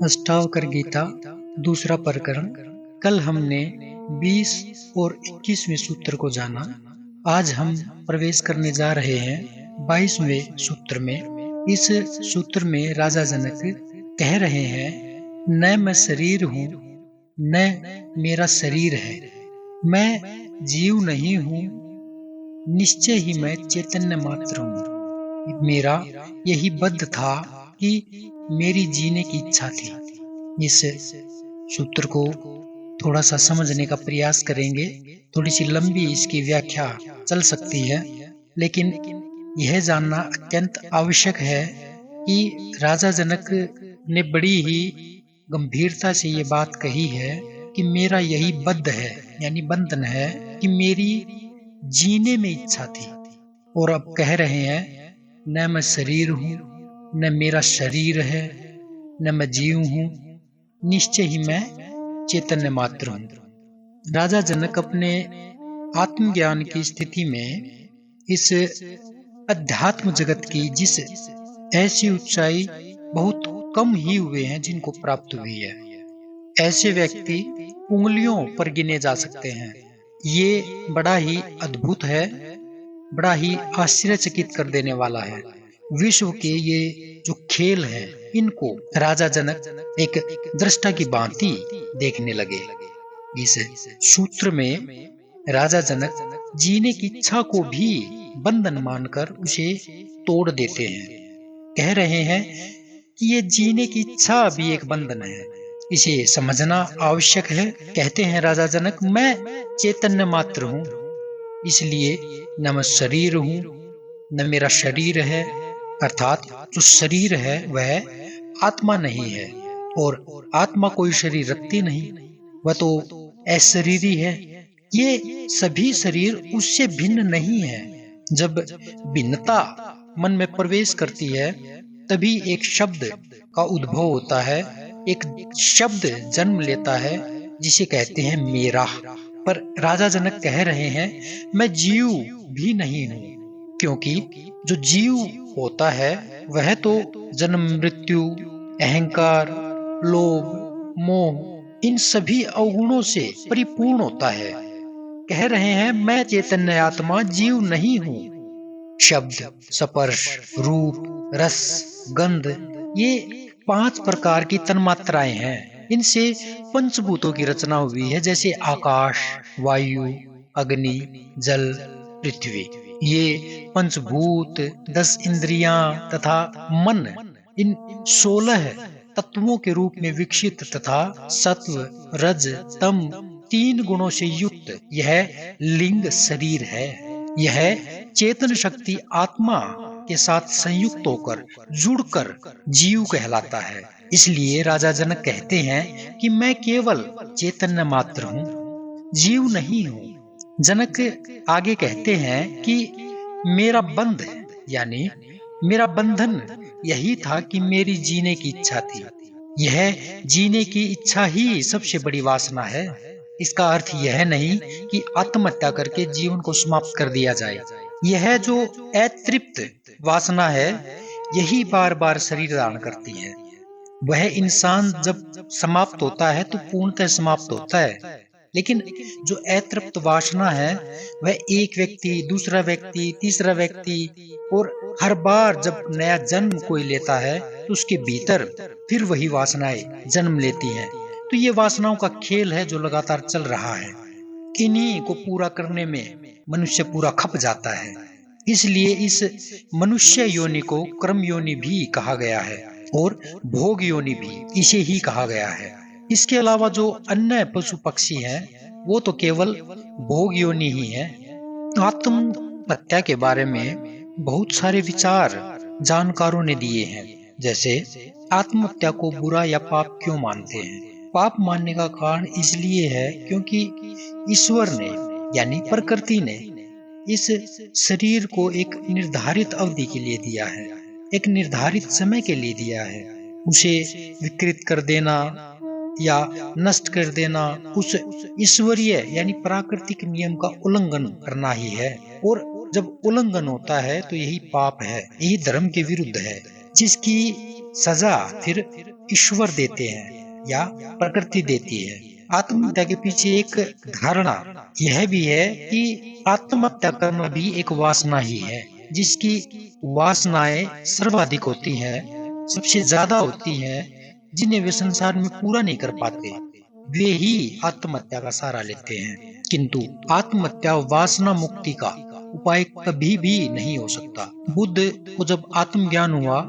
अष्टावक्र गीता दूसरा प्रकरण। कल हमने 20 और 21वें सूत्र को जाना। आज हम प्रवेश करने जा रहे हैं 22वें सूत्र में। इस सूत्र में राजा जनक कह रहे हैं, न मैं शरीर हूँ न मेरा शरीर है, मैं जीव नहीं हूँ, निश्चय ही मैं चैतन्य मात्र हूँ। मेरा यही बद्ध था कि मेरी जीने की इच्छा थी। इस सूत्र को थोड़ा सा समझने का प्रयास करेंगे। थोड़ी सी लंबी इसकी व्याख्या चल सकती है, लेकिन यह जानना अत्यंत आवश्यक है कि राजा जनक ने बड़ी ही गंभीरता से ये बात कही है कि मेरा यही बद्ध है, यानी बंधन है कि मेरी जीने में इच्छा थी। और अब कह रहे हैं, न मैं शरीर हूँ न मेरा शरीर है, न मैं जीव हूँ, निश्चय ही मैं चैतन्य मात्र हूँ। राजा जनक अपने आत्मज्ञान की स्थिति में इस अध्यात्म जगत की जिस ऐसी ऊंचाई बहुत कम ही हुए हैं जिनको प्राप्त हुई है, ऐसे व्यक्ति उंगलियों पर गिने जा सकते हैं। ये बड़ा ही अद्भुत है, बड़ा ही आश्चर्यचकित कर देने वाला है। विश्व के ये जो खेल है, इनको राजा जनक एक दृष्टा की भांति देखने लगे। इस सूत्र में राजा जनक जीने की इच्छा को भी बंधन मानकर उसे तोड़ देते हैं। कह रहे हैं कि ये जीने की इच्छा भी एक बंधन है, इसे समझना आवश्यक है। कहते हैं राजा जनक, मैं चैतन्य मात्र हूँ, इसलिए न मैं शरीर हूँ न मेरा शरीर है। अर्थात जो शरीर है वह आत्मा नहीं है, और आत्मा कोई शरीर रखती नहीं, वह तो अशरीरी है। ये सभी शरीर उससे भिन्न नहीं है। जब भिन्नता मन में प्रवेश करती है, तभी एक शब्द का उद्भव होता है, एक शब्द जन्म लेता है जिसे कहते हैं मेरा। पर राजा जनक कह रहे हैं, मैं जीव भी नहीं हूँ, क्योंकि जो जीव होता है वह तो जन्म मृत्यु, अहंकार, लोभ, मोह, इन सभी अवगुणों से परिपूर्ण होता है। कह रहे हैं, मैं चैतन्य आत्मा जीव नहीं हूँ। शब्द, स्पर्श, रूप, रस, गंध, ये 5 प्रकार की तन्मात्राएं हैं। इनसे पंचभूतों की रचना हुई है, जैसे आकाश, वायु, अग्नि, जल, पृथ्वी। ये पंचभूत, 10 इंद्रियां तथा मन, इन 16 तत्वों के रूप में विकसित तथा सत्व, रज, तम 3 गुणों से युक्त यह लिंग शरीर है। यह चेतन शक्ति आत्मा के साथ संयुक्त होकर जुड़कर जीव कहलाता है। इसलिए राजा जनक कहते हैं कि मैं केवल चैतन्य मात्र हूँ, जीव नहीं हूँ। जनक आगे कहते हैं कि मेरा बंध, यानी मेरा बंधन यही था कि मेरी जीने की इच्छा थी। यह जीने की इच्छा ही सबसे बड़ी वासना है। इसका अर्थ यह नहीं कि आत्महत्या करके जीवन को समाप्त कर दिया जाए। यह जो अतृप्त वासना है, यही बार बार शरीर धारण करती है। वह इंसान जब समाप्त होता है तो पूर्णतः समाप्त होता है। लेकिन जो अतृप्त वासना है, वह एक व्यक्ति, दूसरा व्यक्ति, तीसरा व्यक्ति, और हर बार जब नया जन्म कोई लेता है तो उसके भीतर फिर वही वासनाएं जन्म लेती हैं। तो ये वासनाओं का खेल है जो लगातार चल रहा है। इन्हीं को पूरा करने में मनुष्य पूरा खप जाता है। इसलिए इस मनुष्य योनि को कर्म योनि भी कहा गया है, और भोग योनि भी इसे ही कहा गया है। इसके अलावा जो अन्य पशु पक्षी हैं, वो तो केवल भोग योनि ही है। आत्महत्या के बारे में बहुत सारे विचार जानकारों ने दिए हैं। जैसे आत्महत्या को बुरा या पाप क्यों मानते हैं? पाप मानने का कारण इसलिए है क्योंकि ईश्वर ने, यानी प्रकृति ने, इस शरीर को एक निर्धारित अवधि के लिए दिया है, एक निर्धारित समय के लिए दिया है। उसे विकृत कर देना या नष्ट कर देना उस ईश्वरीय यानी प्राकृतिक नियम का उल्लंघन करना ही है। और जब उल्लंघन होता है तो यही पाप है, यही धर्म के विरुद्ध है। जिसकी सजा फिर ईश्वर देते हैं या प्रकृति देती है। आत्महत्या के पीछे एक धारणा यह भी है कि आत्महत्या करना भी एक वासना ही है, जिसकी वासनाएं सर्वाधिक होती हैं, सबसे ज्यादा होती हैं, जिन्हें वे संसार में पूरा नहीं कर पाते, वे ही आत्महत्या का सहारा लेते हैं। किंतु आत्महत्या वासना मुक्ति का उपाय कभी भी नहीं हो सकता। बुद्ध को जब आत्मज्ञान हुआ,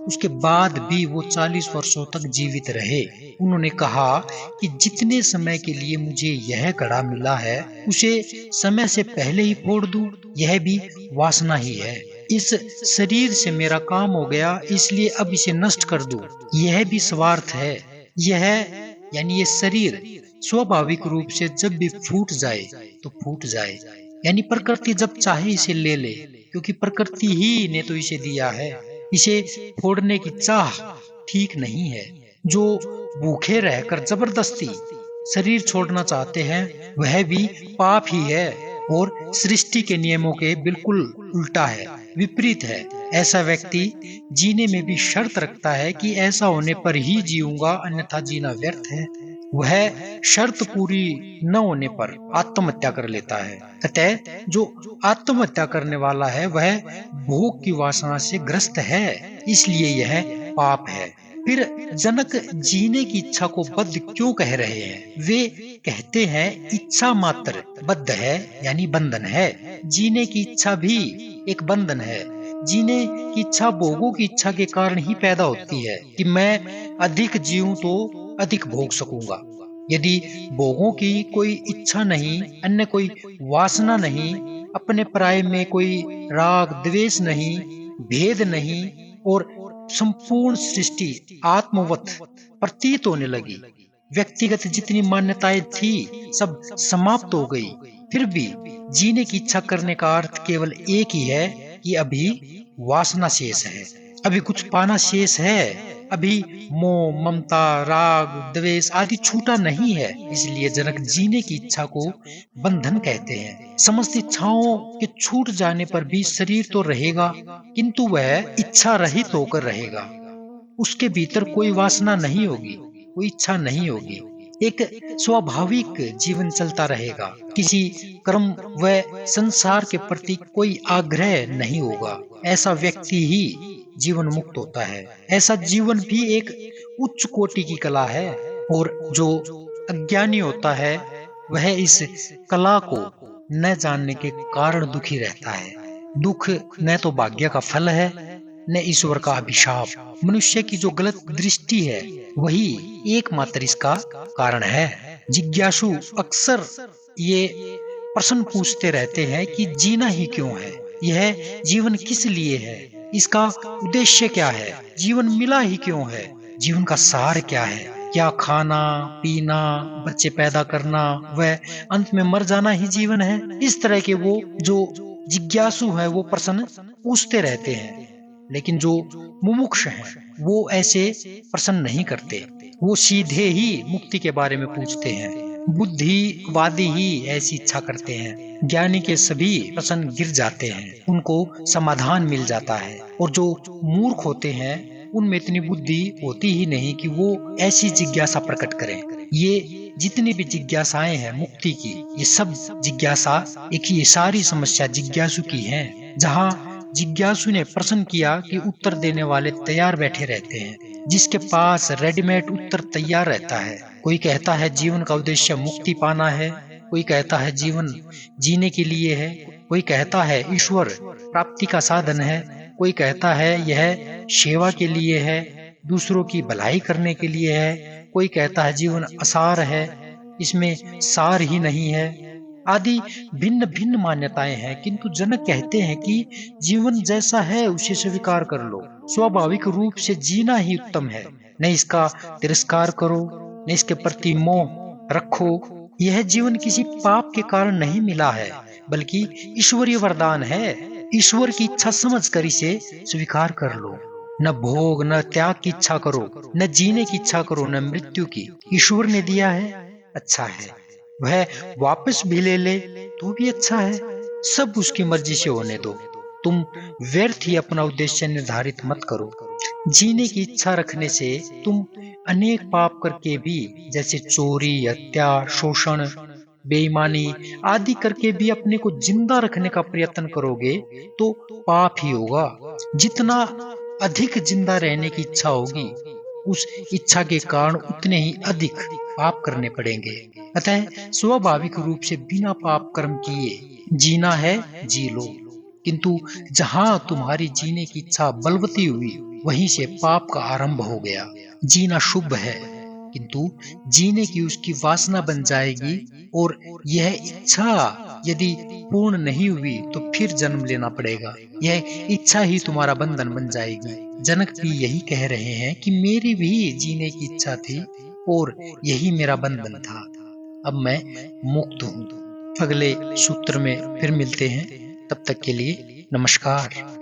उसके बाद भी वो 40 वर्षों तक जीवित रहे। उन्होंने कहा कि जितने समय के लिए मुझे यह घड़ा मिला है, उसे समय से पहले ही फोड़ दूं, यह भी वासना ही है। इस शरीर से मेरा काम हो गया, इसलिए अब इसे नष्ट कर दूं, यह भी स्वार्थ है। यह यानी ये शरीर स्वाभाविक रूप से जब भी फूट जाए तो फूट जाए, यानी प्रकृति जब चाहे इसे ले ले, क्योंकि प्रकृति ही ने तो इसे दिया है। इसे फोड़ने की चाह ठीक नहीं है। जो भूखे रहकर जबरदस्ती शरीर छोड़ना चाहते हैं, वह भी पाप ही है और सृष्टि के नियमों के बिल्कुल उल्टा है, विपरीत है। ऐसा व्यक्ति जीने में भी शर्त रखता है कि ऐसा होने पर ही जीऊंगा, अन्यथा जीना व्यर्थ है। वह शर्त पूरी न होने पर आत्महत्या कर लेता है। अतः जो आत्महत्या करने वाला है वह भोग की वासना से ग्रस्त है, इसलिए यह पाप है। फिर जनक जीने की इच्छा को बद्ध क्यों कह रहे हैं? वे कहते हैं इच्छा मात्र बद्ध है, यानी बंधन है। जीने की इच्छा भी एक बंधन है। जीने की इच्छा भोगों की इच्छा के कारण ही पैदा होती है कि मैं अधिक जीऊं तो अधिक भोग सकूंगा। यदि भोगों की कोई इच्छा नहीं, अन्य कोई वासना नहीं, अपने पराये में कोई राग द्वेष नहीं, भेद नहीं, और संपूर्ण सृष्टि आत्मवत प्रतीत होने लगी, व्यक्तिगत जितनी मान्यताएं थी सब समाप्त हो गई, फिर भी जीने की इच्छा करने का अर्थ केवल एक ही है कि अभी वासना शेष है, अभी कुछ पाना शेष है, अभी मोह ममता राग द्वेष आदि छूटा नहीं है। इसलिए जनक जीने की इच्छा को बंधन कहते हैं। समस्त इच्छाओं के छूट जाने पर भी शरीर तो रहेगा, किंतु वह इच्छा रहित होकर रहेगा। उसके भीतर कोई वासना नहीं होगी, कोई इच्छा नहीं होगी, एक स्वाभाविक जीवन चलता रहेगा। किसी कर्म व संसार के प्रति कोई आग्रह नहीं होगा। ऐसा व्यक्ति ही जीवन मुक्त होता है। ऐसा जीवन भी एक उच्च कोटि की कला है, और जो अज्ञानी होता है वह इस कला को न जानने के कारण दुखी रहता है। दुख न तो भाग्य का फल है, न ईश्वर का अभिशाप। मनुष्य की जो गलत दृष्टि है वही एकमात्र इसका कारण है। जिज्ञासु अक्सर ये प्रश्न पूछते रहते हैं कि जीना ही क्यों है, यह जीवन किस लिए है, इसका उद्देश्य क्या है, जीवन मिला ही क्यों है, जीवन का सार क्या है, क्या खाना पीना, बच्चे पैदा करना व अंत में मर जाना ही जीवन है। इस तरह के वो जो जिज्ञासु है वो प्रश्न पूछते रहते हैं, लेकिन जो मुमुक्ष हैं वो ऐसे प्रश्न नहीं करते, वो सीधे ही मुक्ति के बारे में पूछते हैं। बुद्धिवादी ही ऐसी इच्छा करते हैं। ज्ञानी के सभी प्रश्न गिर जाते हैं, उनको समाधान मिल जाता है, और जो मूर्ख होते हैं उनमें इतनी बुद्धि होती ही नहीं कि वो ऐसी जिज्ञासा प्रकट करें। ये जितनी भी जिज्ञासाएं हैं मुक्ति की, ये सब जिज्ञासा एक ही, सारी समस्या जिज्ञासु की है। जहाँ जिज्ञासु ने प्रश्न किया कि उत्तर देने वाले तैयार बैठे रहते हैं, जिसके पास रेडीमेड उत्तर तैयार रहता है। कोई कहता है जीवन का उद्देश्य मुक्ति पाना है, कोई कहता है जीवन जीने के लिए है, कोई कहता है ईश्वर प्राप्ति का साधन है, कोई कहता है यह सेवा के लिए है, दूसरों की भलाई करने के लिए है, कोई कहता है जीवन असार है, इसमें सार ही नहीं है, आदि भिन्न भिन्न मान्यताएं हैं। किंतु जनक कहते हैं कि जीवन जैसा है उसे स्वीकार कर लो, स्वाभाविक रूप से जीना ही उत्तम है। न इसका तिरस्कार करो, न इसके प्रति मोह रखो। यह जीवन किसी पाप के कारण नहीं मिला है, बल्कि ईश्वरीय वरदान है। ईश्वर की इच्छा समझकर इसे स्वीकार कर लो। न भोग न त्याग की इच्छा करो, न जीने की इच्छा करो, न मृत्यु की। ईश्वर ने दिया है, अच्छा है, वह वापस भी ले ले तो भी अच्छा है। सब उसकी मर्जी से होने दो। तुम व्यर्थ ही अपना उद्देश्य निर्धारित मत करो। जीने की इच्छा रखने से तुम अनेक पाप करके भी, जैसे चोरी, हत्या, शोषण, बेईमानी आदि करके भी अपने को जिंदा रखने का प्रयत्न करोगे तो पाप ही होगा। जितना अधिक जिंदा रहने की इच्छा होगी, उस इच्छा के कारण उतने ही अधिक पाप करने पड़ेंगे। अतः स्वाभाविक रूप से बिना पाप कर्म किए जीना है, जी लो। किंतु जहां तुम्हारी जीने की इच्छा बलवती हुई, वहीं से पाप का आरंभ हो गया। जीना शुभ है, किंतु जीने की उसकी वासना बन जाएगी, और यह इच्छा यदि पूर्ण नहीं हुई तो फिर जन्म लेना पड़ेगा। यह इच्छा ही तुम्हारा बंधन बन जाएगी। जनक भी यही कह रहे हैं कि मेरी भी जीने की इच्छा थी और यही मेरा बंधन था। अब मैं मुक्त हूँ। अगले सूत्र में फिर मिलते हैं। तब तक के लिए नमस्कार।